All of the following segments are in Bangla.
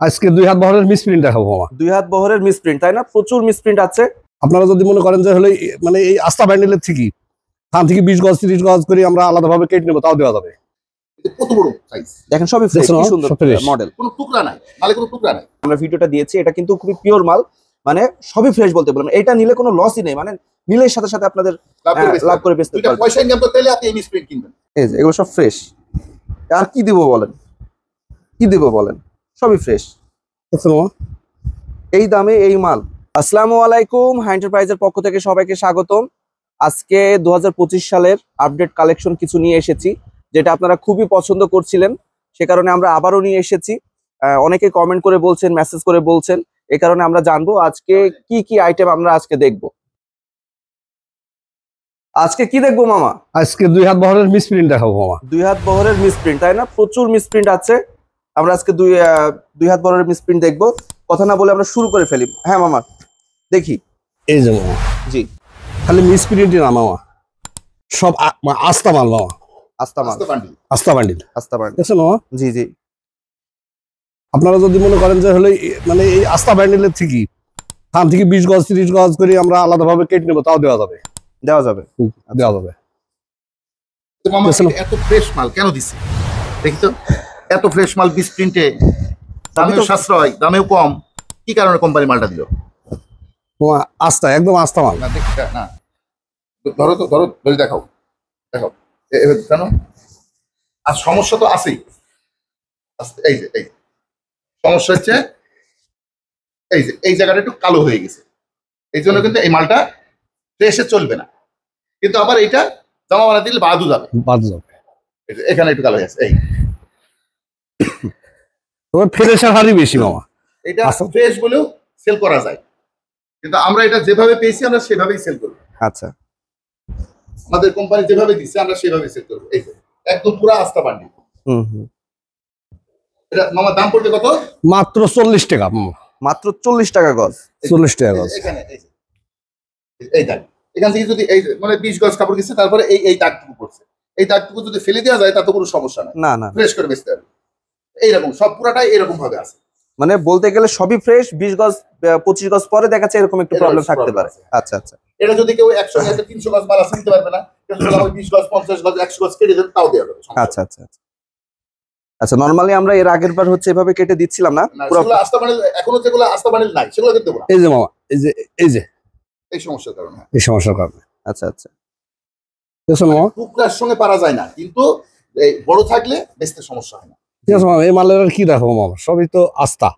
আজকে 2 হাত বহরের মিসপ্রিন্ট দেখাবো মামা। 2 হাত বহরের মিসপ্রিন্ট, তাই না? প্রচুর মিসপ্রিন্ট আছে। আপনারা যদি মনে করেন যে হলো মানে এই আস্থা ব্যান্ডেলের থেকে থান থেকে 20 গজ 30 গজ করে আমরা আলাদাভাবে কেটে নেবো, তাও দেওয়া যাবে। কত বড় সাইজ দেখেন, সবই ফ্রেশ, কি সুন্দর মডেল, কোনো টুকরা নাই, মালে কোনো টুকরা নাই। আমরা ভিডিওটা দিয়েছি, এটা কিন্তু খুবই পিওর মাল, মানে সবই ফ্রেশ বলতে বললাম। এটা নিলে কোনো লসই নেই, মানে নিলের সাথে সাথে আপনাদের লাভ করে বেচতে পারবেন। পয়সা ইনকাম করতে হলে আপনি এই মিসপ্রিন্ট কিনবেন। এই যে এগুলো সব ফ্রেশ। আর কি দিব বলেন, কি দিব বলেন, সবই ফ্রেশ। এই দামে এই মাল। আসসালামু আলাইকুম, হাই এন্টারপ্রাইজের পক্ষ থেকে সবাইকে স্বাগতম। আজকে 2025 সালের আপডেট কালেকশন কিছু নিয়ে এসেছি, যেটা আপনারা খুবই পছন্দ করছিলেন, সে কারণে আমরা আবারও নিয়ে এসেছি। অনেকে কমেন্ট করে বলছেন, মেসেজ করে বলছেন, এই কারণে আমরা জানবো আজকে কি কি আইটেম আমরা আজকে দেখবো। আজকে কি দেখবো মামা? আজকে 2 হাত বহরের মিসপ্রিন্ট দেখাবো মামা। 2 হাত বহরের মিসপ্রিন্ট, তাই না? প্রচুর মিসপ্রিন্ট আছে। আমরা আজকে দুই হাত বহরের মিসপ্রিন্ট দেখবো। কথা না বলে আমরা শুরু করে ফেলি। হ্যাঁ মামা, দেখি। এই যে মামা, জি, খালি মিসপ্রিন্টই না মামা, সব আস্থা মাল মামা। আস্থা মাল, আস্থা বান্ডিল, আস্থা বান্ডিল। দেখছেন মামা? জি জি। আপনারা যদি মনে করেন যে হলো মানে এই আস্থা ব্যান্ডেলের থেকে থান থেকে 20 গজ 30 গজ করে আমরা আলাদাভাবে কেটে নেবো, তাও দেওয়া যাবে। দেওয়া যাবে, দেওয়া যাবে। মামা এত ফ্রেশ মাল কেন দিছে দেখি তো? এত ফ্রেশ মাল মিসপ্রিন্টে, দামেও সাশ্রয়, দামেও কম, কি কারণে কোম্পানি মালটা দিল? আস্থা, একদম আস্থা মাল। না দেখি না, ধরো তো, ধরো ধরে দেখাও, দেখাও কেন? আর সমস্যা তো আছেই। এই যে এই সমস্যা হচ্ছে, এই যে এই জায়গাটা একটু কালো হয়ে গেছে, এই জন্য কিন্তু এই মালটা ফ্রেশে চলবে না। কিন্তু আবার এইটা জামা বানা দিলে বাদু যাবে, বাদু যাবে। এখানে একটু কালো হয়ে আছে। এই তবে ফ্রেশার হারই বেশি মামা। এটা ফ্রেশ বলেও সেল করা যায়, কিন্তু আমরা এটা যেভাবে পেয়েছি আমরা সেভাবেই সেল করবো। আচ্ছা, আমাদের কোম্পানি যেভাবে দিচ্ছে আমরা সেভাবে সেল করবো। এই যে একদম পুরো আস্থা বান্ডিল। এটা মামা দাম পড়বে কত? মাত্র 40 টাকা মামা। মাত্র 40 টাকা গজ। 40 টাকা গজ। এখানে এই দাগ, এখান থেকে যদি এই মানে 20 গজ কাপড় গেছে, তারপরে এই দাগটুকু পড়ছে, এই দাগটুকু যদি ফেলে দেওয়া যায় তাতে কোনো সমস্যা নাই। না না, ফ্রেশ করে বেচতে হবে। এইরকম সব পুরাটাই এরকম ভাবে আছে, মানে বলতে গেলে সবই ফ্রেশ। 20 গজ 25 গজ পরে দেখাচ্ছে এরকম একটু প্রবলেম থাকতে পারে। আচ্ছা আচ্ছা, এটা যদি কেউ 100 300 গজ মাল আছে নিতে পারবে না, কিন্তু 20 গজ 50 গজ 100 গজ কেটে দেন তাও দেওয়া যাবে। আচ্ছা আচ্ছা আচ্ছা। নরমালি আমরা এর আগের বার হচ্ছে এভাবে কেটে দিচ্ছিলাম না, পুরো আস্থা বান্ডিল। এখনো যেগুলো আস্থা বান্ডিল নাই সেগুলো কিন্তু দেবো না। এই যে মামা, এই যে এই সমস্যার কারণে, এই সমস্যার কারণে। আচ্ছা আচ্ছা, দেখছেন মামা, টুকরার সঙ্গে পারা যায় না, কিন্তু এই বড় থাকলে বেচতে সমস্যা হয় না। ঠিক আছে মামা, এই মালের আর কি দেখো মামা, সবই তো আস্থা।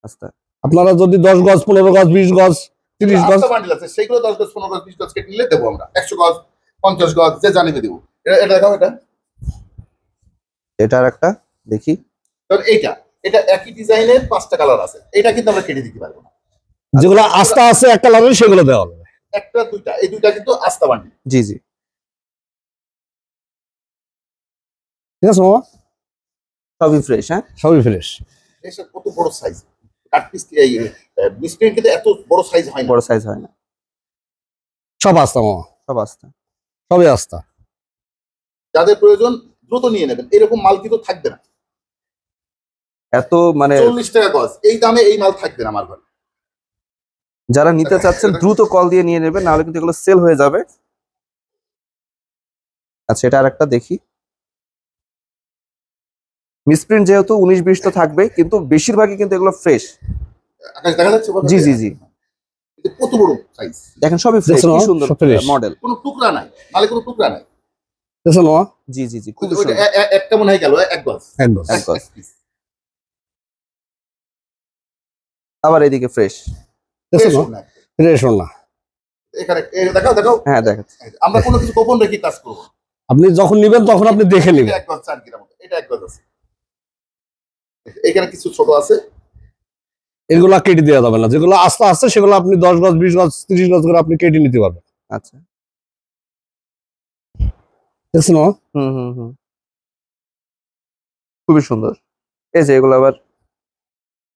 আস্থা। আপনারা যদি 10 গজ 15 গজ 20 গজ 30 গজ আস্থা বান্ডিল আছে, সেগুলো 10 গজ 15 গজ 20 গজ কেটে নিলে দেবো আমরা। 100 গজ 50 গজ যে জানিয়ে দেবো। এটা দেখাও, এটা আর একটা দেখি। এটা একই ডিজাইনের 5টা কালার আছে, এটা কিন্তু আমরা কেটে দিতে পারবো না। যেগুলো আস্থা আছে একটা কালারের সেগুলো দেওয়া হবে। একটা দুইটা, এই দুইটা কিন্তু আস্থা বান্ডিল। জি জি, ঠিক আছে মামা, সবই ফ্রেশ। হ্যাঁ, সবই ফ্রেশ। এটা কত বড় সাইজ, কাট পিস এই মিসপ্রিন্ট কিন্তু এত বড় সাইজ হয় না, বড় সাইজ হয় না। সব আস্থা মামা, সব আস্থা, সবই আস্থা। যাদের প্রয়োজন দ্রুত নিয়ে নেবেন, এরকম মাল কিন্তু থাকবে না। এত মানে 40 টাকা গজ, এই দামে এই মাল থাকবে না আমার ঘরে। যারা নিতে চাচ্ছেন দ্রুত কল দিয়ে নিয়ে নেবেন, নাহলে কিন্তু এগুলো সেল হয়ে যাবে। আচ্ছা, এটা আর একটা দেখি। মিসপ্রিন্ট যেহেতু 19-20 তো থাকবে, কিন্তু বেশিরভাগই কিন্তু এগুলো ফ্রেশ। আকাশ দেখা যাচ্ছে? জি জি জি, কত বড় সাইজ দেখেন, সবই ফ্রেশ, কি সুন্দর মডেল, কোনো টুকরা নাই, মালে কোনো টুকরা নাই। দেখছেন মামা? জি জি জি, খুব সুন্দর। একটা মনে হয় গেল এক গজ, এক গজ। এক গজ। আবার এদিকে ফ্রেশ। দেখছেন না? ফ্রেশ না। এখানে দেখাও। হ্যাঁ দেখাচ্ছি। আমরা কোনো কিছু গোপন রেখে কাজ করব। আপনি যখন নেবেন তখন আপনি দেখে নেবেন। এক গজ 4 গ্রাম, এটা এক গজ আছে। এখানে কিছু ছোট আছে, এগুলা কেটে দেওয়া যাবে না। যেগুলো আস্থা আছে সেগুলো আপনি 10 গজ 20 গজ 30 গজ করে আপনি কেটে নিতে পারবেন। আচ্ছা, দেখছেন মামা? খুবই সুন্দর। এই যে এগুলো আবার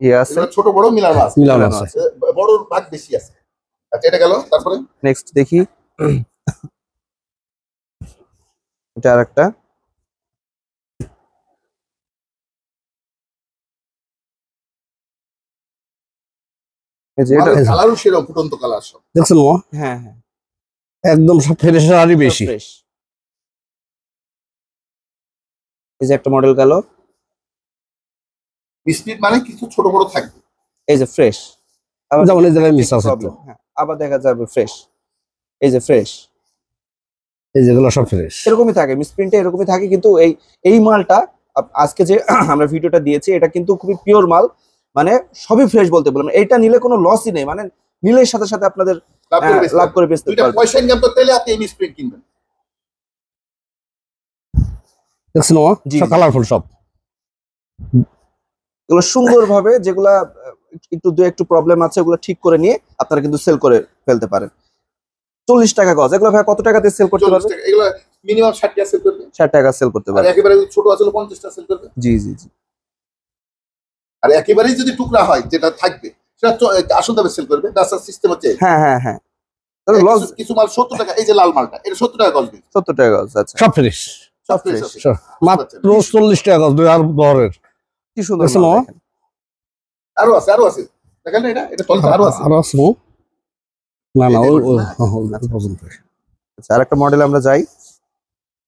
ইয়ে আছে, ছোট বড় মিলানো আছে, বড় ভাগ বেশি আছে। আচ্ছা, এটা গেল। তারপরে নেক্সট দেখি। এটা আর একটা, এই যে এটা কালারও সেরকম ফুটন্ত কালার সব। দেখছেন মামা, হ্যাঁ হ্যাঁ একদম সব ফ্রেশের হারই বেশি। ফ্রেশ। এই যে একটা মডেল গেল, স্পিড মানে কিছু ছোট বড় থাকবে। এই যে ফ্রেশ। যেমন এই জায়গায় মিস আছে তো। প্রবলেম, হ্যাঁ আবার দেখা যাবে ফ্রেশ। এই যে ফ্রেশ, এই যেগুলো সব ফ্রেশ। এরকমই থাকে মিসপ্রিন্টে, এরকমই থাকে। কিন্তু এই মালটা আজকে যে আমরা ভিডিওটা দিয়েছি এটা কিন্তু খুবই পিওর মাল, মানে সবই ফ্রেশ বলতে বললাম। এটা নিলে কোনো লসই নেই, মানে নিলের সাথে সাথে আপনাদের লাভ করে বেচতে দুইটা পারবেন। পয়সা ইনকাম করতে হলে আপনি এই স্প্রিন্ট কিনবেন। দেখছেন মামা, জি, সব জি। কালারফুল সব। এগুলো সুন্দরভাবে যেগুলা একটু প্রবলেম আছে ওগুলো ঠিক করে নিয়ে আপনারা কিন্তু সেল করে ফেলতে পারেন। 40 টাকা গজ, এগুলো ভাই কত টাকাতে সেল করতে 40 পারবেন? টাকা, এগুলো মিনিমাম 60 টাকা সেল করবে। 60 টাকা সেল করতে আর পারবেন। একেবারে যদি ছোট আছে 50 টাকা সেল করবে। জি জি জি। আর একেবারেই যদি টুকরা হয় যেটা থাকবে সেটা আসল দামে সেল করবে। দাসার সিস্টেম হচ্ছে হ্যাঁ হ্যাঁ হ্যাঁ, তাহলে লস। কিছু মাল 70 টাকা, এই যে লাল মালটা এটা 70 টাকা গজ দিচ্ছে। 70 টাকা গজ, আচ্ছা সব ফ্রেশ, সব ফ্রেশ ফ্রেশ। আছে। মাত্র 40 টাকা গজ, 2 আর বহরের। কি সুন্দর দেখছেন মাল মামা? দেখেন। আরো আছে দেখেন না, এটা তলটা আরো আছে। আরো আছে মামা? না না, এই ওই দেখুন, ওই পর্যন্ত। আচ্ছা আরেকটা মডেল আমরা যাই।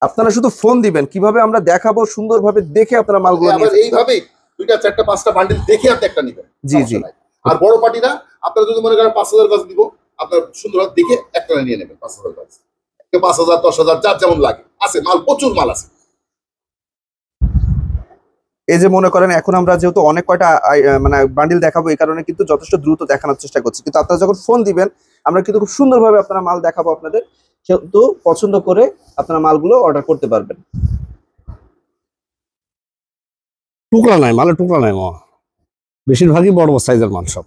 আপনারা শুধু ফোন দিবেন, কিভাবে আমরা দেখাবো সুন্দরভাবে দেখে আপনারা মালগুলো নিয়ে আবার ফেলতে এইভাবে 2টা 4টা 5টা বান্ডিল দেখে আপনি একটা নেবেন। জি, সমস্যা জি। নাই। আর বড় পার্টিরা আপনারা যদি মনে করেন 5000 গজ দিব, আপনার সুন্দরভাবে দেখে একটা নিয়ে নেবেন 5000 গজ। 5000 10,000 যার যেমন লাগে আছে, মাল প্রচুর মাল আছে। এই যে মনে করেন এখন আমরা যেহেতু অনেক কয়টা মানে বান্ডিল দেখাবো, এই কারণে কিন্তু যথেষ্ট দ্রুত দেখানোর চেষ্টা করছি। কিন্তু আপনারা যখন ফোন দিবেন আমরা কিন্তু খুব সুন্দরভাবে আপনারা মাল দেখাবো আপনাদের, সেহেতু পছন্দ করে আপনারা মালগুলো অর্ডার করতে পারবেন। টুকরা নাই, মালের টুকরা নাই মামা, বেশিরভাগই বড় বড় সাইজের মাল সব।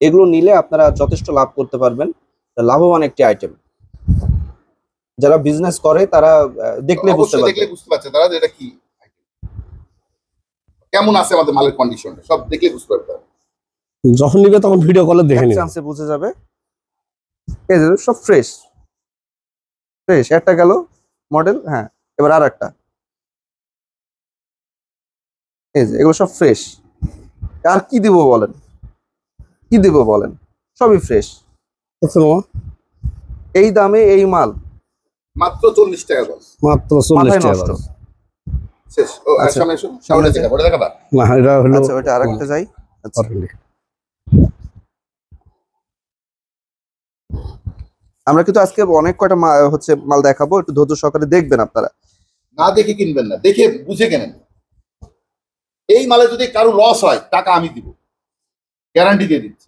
এগুলো নিলে আপনারা যথেষ্ট লাভ করতে পারবেন, লাভবান একটি আইটেম। যারা বিজনেস করে তারা দেখলে বুঝতে অবশ্যই পারবে। দেখলে বুঝতে পারছে তারা যে এটা কি, কেমন আছে আমাদের মালের কন্ডিশনটা সব দেখলে বুঝতে পারবে। যখন নিবে তখন ভিডিও কলে দেখে এক নিবে। চান্সে বুঝে যাবে। এই যে সব ফ্রেশ ফ্রেশ। একটা গেল মডেল, হ্যাঁ এবার আর একটা। এই যে এগুলো সব ফ্রেশ। আর কি দিব বলেন, কি দিব বলেন, সবই ফ্রেশ। দেখছেন মামা, এই দামে এই মাল মাত্র 40 টাকা গজ, মাত্র 40 মাথায় টাকা নষ্ট। গজ। শেষ। ও আচ্ছা, সামনে এসো, সামনে সামনে আছে। দেখা ওটা দেখাবা। না, এটা হলো আচ্ছা ওইটা আরেকটা যাই। আচ্ছা আমরা কিন্তু আজকে অনেক কয়টা হচ্ছে মাল দেখাবো, একটু ধৈর্য সহকারে দেখবেন আপনারা। না দেখে কিনবেন না, দেখে বুঝে কেনেন। এই মালে যদি কারো লস হয় টাকা আমি দিব, গ্যারান্টি দিয়ে দিচ্ছি।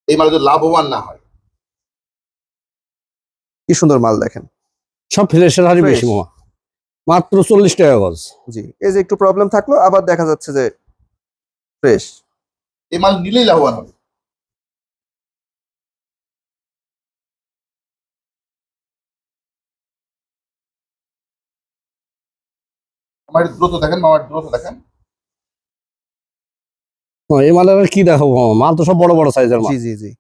এই মালে যদি লাভবান না হয়। কি সুন্দর মাল দেখেন, সব ফ্রেশের হারই Fresh। বেশি মামা, মাত্র 40 টাকা গজ। জি। এই যে একটু প্রবলেম থাকলো আবার দেখা যাচ্ছে যে ফ্রেশ। এই মাল নিলেই লাভবান হবে। আমার একটু দ্রুত দেখেন, মামার দ্রুত দেখেন। এই মালের আর কি দেখাবো মামা, মাল তো সব বড় বড় সাইজের মাল, জি জি জি।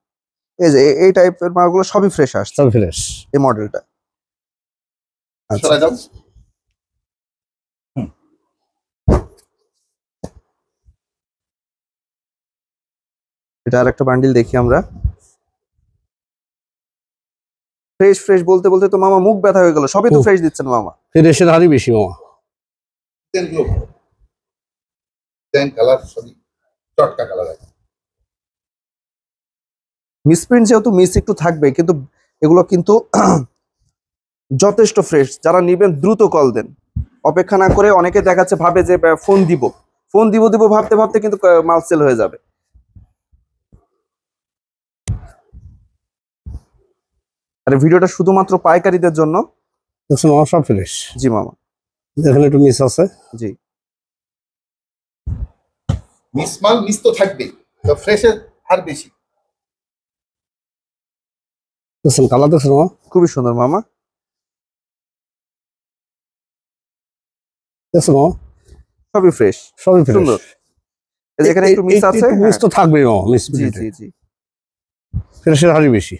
এই যে এই টাইপের মালগুলো সবই ফ্রেশ আসছে, সব ফ্রেশ। এই মডেলটা। আচ্ছা সরাই যাও। এটা আর একটা বান্ডিল দেখি আমরা। ফ্রেশ ফ্রেশ বলতে বলতে তো মামা মুখ ব্যথা হয়ে গেল, সবই তো ফ্রেশ দিচ্ছেন মামা। ফ্রেশের হারই বেশি মামা। ডিজাইনগুলো ভালো, ডিজাইন কালার সবই চটকা কালার আছে। মিসপ্রিন্ট যেহেতু মিস একটু থাকবে, কিন্তু এগুলো কিন্তু যথেষ্ট ফ্রেশ। যারা নিবেন দ্রুত কল দেন, অপেক্ষা না করে। অনেকে দেখাচ্ছে ভাবে যে ফোন দিব দিব ভাবতে ভাবতে কিন্তু মাল সেল হয়ে যাবে। আর এই ভিডিওটা শুধুমাত্র পাইকারিদের জন্য। দেখছেন মামা, সব ফ্রেশ। জি মামা। এখানে একটু মিস আছে। জি। মিস মাল মিস তো থাকবেই, তো ফ্রেশের হার বেশি। দেখছেন কালার, দেখছেন মামা, খুবই সুন্দর মামা। দেখছেন মামা, সবই ফ্রেশ, সবই ফ্রেশ। সুন্দর। এই যে এখানে একটু মিস আছে, মিস তো থাকবেই মামা, মিস জি জি জি। ফ্রেশের হারই বেশি।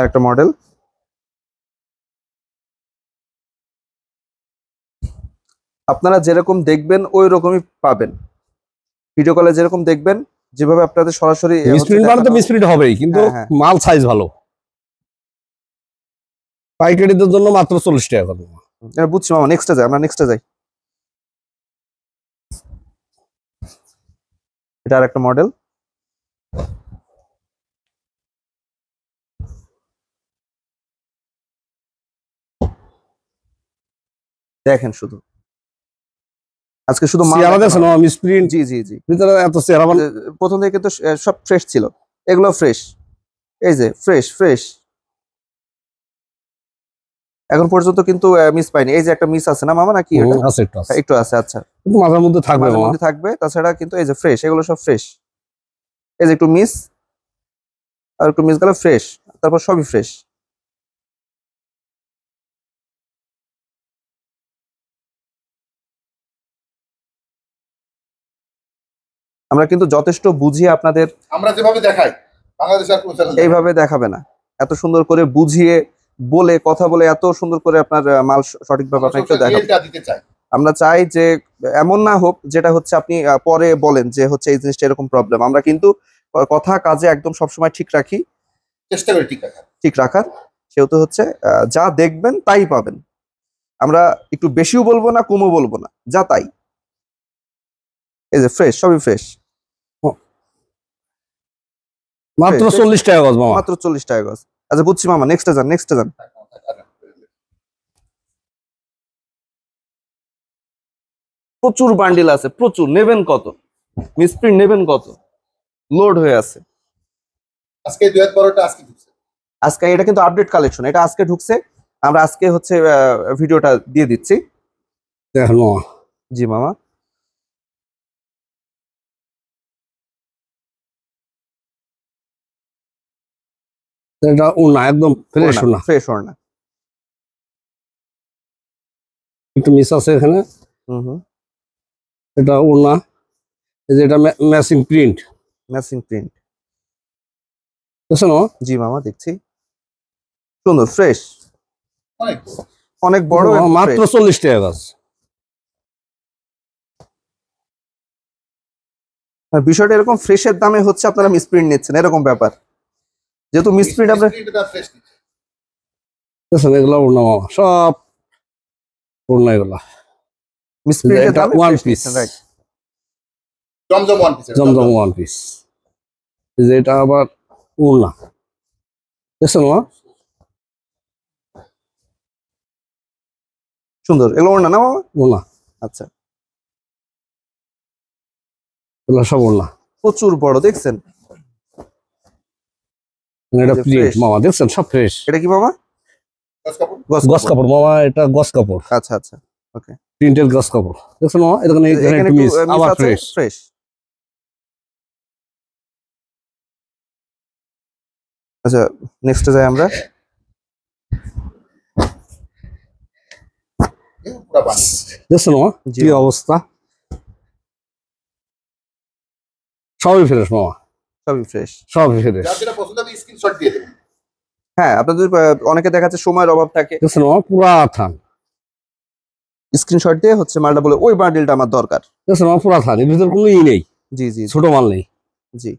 একটা মডেল। আপনারা যেরকম দেখবেন ওই রকমই পাবেন, ভিডিও কলে যেরকম দেখবেন, যেভাবে আপনাদের সরাসরি মিসপ্রিন্ট মানে তো মিসপ্রিন্ট হবেই, কিন্তু হ্যাঁ, হ্যাঁ। মাল সাইজ ভালো। পাইকারিদের জন্য মাত্র 40 টাকা করে। বুঝছি মামা, নেক্সটে যাই আমরা, নেক্সটে যাই। এটা আর একটা মডেল। দেখেন শুধু আজকে শুধু মাল সিয়ারা দেখানো। দেখছেন মিসপ্রিন্ট, জি জি জি, ভিতরে এত চেহারা মানে প্রথম থেকে তো সব ফ্রেশ ছিল, এগুলো ফ্রেশ, এই যে ফ্রেশ ফ্রেশ, এখন পর্যন্ত কিন্তু মিস পাইনি। এই যে একটা মিস আছে না মামা, নাকি এটা আছে একটু আছে, একটু আছে? আচ্ছা, কিন্তু মাঝে মধ্যে থাকবে মাঝে মামা। মধ্যে থাকবে, তাছাড়া কিন্তু এই যে ফ্রেশ, এগুলো সব ফ্রেশ। এই যে একটু মিস আর একটু মিস গেলে ফ্রেশ, তারপর সবই ফ্রেশ। আমরা কিন্তু যথেষ্ট বুঝিয়ে আপনাদের আমরা যেভাবে দেখাই বাংলাদেশ আর কোনো চ্যানেল এইভাবে দেখাবে না, এত সুন্দর করে বুঝিয়ে বলে কথা বলে এত সুন্দর করে আপনার মাল সঠিকভাবে আপনাকে দেখাবে। রিয়েলটা দিতে চাই। আমরা চাই যে এমন না হোক যেটা হচ্ছে আপনি পরে বলেন যে হচ্ছে এই জিনিসটা এরকম প্রবলেম। আমরা কিন্তু কথা কাজে একদম সবসময় ঠিক রাখি, চেষ্টা করি ঠিক রাখার। সেহেতু হচ্ছে যা দেখবেন তাই পাবেন। আমরা একটু বেশিও বলবো না, কমও বলবো না, যা তাই। এই যে ফ্রেশ, সবই ফ্রেশ, মাত্র 40 টাকা গজ মামা। মাত্র 40 টাকা গজ। আচ্ছা বুঝছি মামা, নেক্সটে যান, নেক্সটে যান। প্রচুর বান্ডিল আছে, প্রচুর। নেবেন কত? মিসপ্রিন্ট নেবেন কত? লোড হয়ে আছে। আজকে 2012টা আজকে ঢুকছে। আজকে এটা কিন্তু আপডেট কালেকশন, এটা আজকে ঢুকছে। আমরা আজকে হচ্ছে ভিডিওটা দিয়ে দিচ্ছি। দেখেন মামা, জি মামা, এটা ওনা একদম ফ্রেশ ওনা, ফ্রেশ ওড়না। একটু মিস আছে এখানে। হুম, এটা ওনা, এই যে এটা ম্যাচিং প্রিন্ট, ম্যাচিং প্রিন্ট। বুঝছেন মামা? জি মামা, দেখছি সুন্দর, ফ্রেশ, অনেক অনেক বড়, মাত্র 40 টাকা গজ। বিষয়টা এরকম, ফ্রেশের দামে হচ্ছে আপনারা মিসপ্রিন্ট নিচ্ছেন, এরকম ব্যাপার। যেহেতু মিসপ্রিন্ট আপনার বুঝছেন, এগুলো ওনা মামা, সব ওনা এগুলা। মিসপ্রিন্টের এটা দামে ওয়ান ফ্রেশ পিস, নিচ্ছেন, রাইট। জমজম ওয়ান পিস, জমজম ওয়ান পিস। যে এটা আবার ওনা, বুঝছেন মামা? সুন্দর, এগুলো ওড়না না মামা? ওনা, আচ্ছা, এগুলো সব ওনা। প্রচুর বড়, দেখছেন? এটা যে প্রিন্ট fresh। মামা, দেখছেন সব ফ্রেশ। এটা কি মামা? গস কাপড় মামা, এটা গস কাপড়, আচ্ছা আচ্ছা, ওকে। প্রিন্টের গস কাপড়, দেখছেন মামা? এখানে এখানে একটু একটু মিস, miss আবার আছে, ফ্রেশ। ফ্রেশ। আচ্ছা, নেক্সটে যাই আমরা। দেখছেন মামা জি কি মামা। অবস্থা? সবই ফ্রেশ মামা, সবই ফ্রেশ। সবই ফ্রেশ। যার যেটা পছন্দ হবে স্ক্রিনশট দিয়ে দেবেন। হ্যাঁ, আপনাদের অনেকে দেখাচ্ছে সময়ের অভাব থাকে, দেখছেন মামা পুরা থান, স্ক্রিনশট দিয়ে হচ্ছে মালটা বলে ওই বান্ডিলটা আমার দরকার। দেখছেন মামা পুরা থান, এর ভিতর কোনো ই নেই, জি জি ছোট মাল নেই। জি,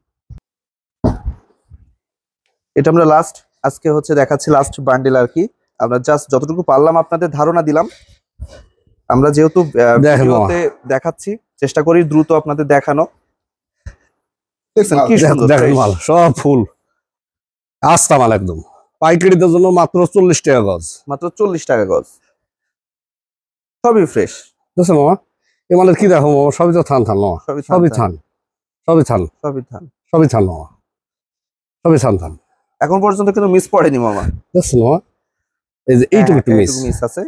এটা আমরা লাস্ট আজকে হচ্ছে দেখাচ্ছি, লাস্ট বান্ডিল আর কি। আমরা জাস্ট যতটুকু পারলাম আপনাদের ধারণা দিলাম। আমরা যেহেতু দেখেন ভিডিওতে দেখাচ্ছি, চেষ্টা করি দ্রুত আপনাদের দেখানো। দেখছেন কি সুন্দর, দেখেন fresh। মাল সব ফুল আস্তা মাল, একদম পাইকারিদের জন্য মাত্র 40 টাকা গজ। মাত্র 40 টাকা গজ, সবই ফ্রেশ। দেখছেন মামা এই মালের কি দেখো মামা, সবই তো থান থান মামা, সবই সবই থান, থান, সবই থান, সবই থান। সবই থান মামা, সবই থান থান। এখন পর্যন্ত কিন্তু মিস পড়েনি মামা। দেখছেন মামা এই যে এইটুকু একটু মিস। মিস আছে,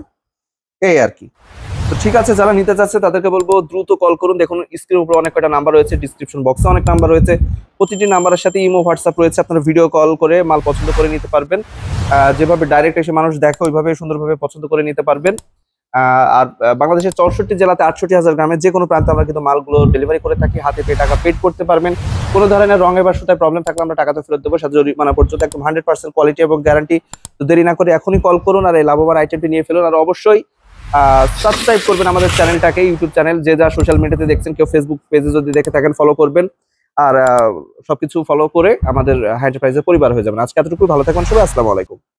এই আর কি। তো ঠিক আছে, যারা নিতে চাচ্ছে তাদেরকে বলবো দ্রুত কল করুন। দেখুন স্ক্রিনের উপরে অনেক কয়টা নাম্বার রয়েছে, ডিসক্রিপশন বক্সে অনেক নাম্বার রয়েছে, প্রতিটি নাম্বারের সাথে ইমো হোয়াটসঅ্যাপ রয়েছে। আপনারা ভিডিও কল করে মাল পছন্দ করে নিতে পারবেন। যেভাবে ডাইরেক্ট এসে মানুষ দেখে ওইভাবে সুন্দরভাবে পছন্দ করে নিতে পারবেন। আর বাংলাদেশের 64 জেলাতে 68,000 গ্রামের যে কোনো প্রান্তে আমরা কিন্তু মালগুলো ডেলিভারি করে থাকি। হাতে পেয়ে টাকা পেড করতে পারবেন। কোনো ধরনের রঙে বা সুতায় প্রবলেম থাকলে আমরা টাকা তো ফেরত দেবো, সাথে জরিমানা পর্যন্ত একদম 100% কোয়ালিটি এবং গ্যারান্টি। তো দেরি না করে এখনই কল করুন আর এই লাভবান আইটেমটি নিয়ে ফেলুন। আর অবশ্যই সাবস্ক্রাইব করবেন আমাদের চ্যানেলটাকে, ইউটিউব চ্যানেল যে যা সোশ্যাল মিডিয়াতে দেখছেন, কেউ ফেসবুক পেজে যদি দেখে থাকেন ফলো করবেন। আর সবকিছু ফলো করে আমাদের হাই এন্টারপ্রাইজের পরিবার হয়ে যাবেন। আজকে এতটুকু, ভালো থাকবেন সবাই, আসসালামু আলাইকুম।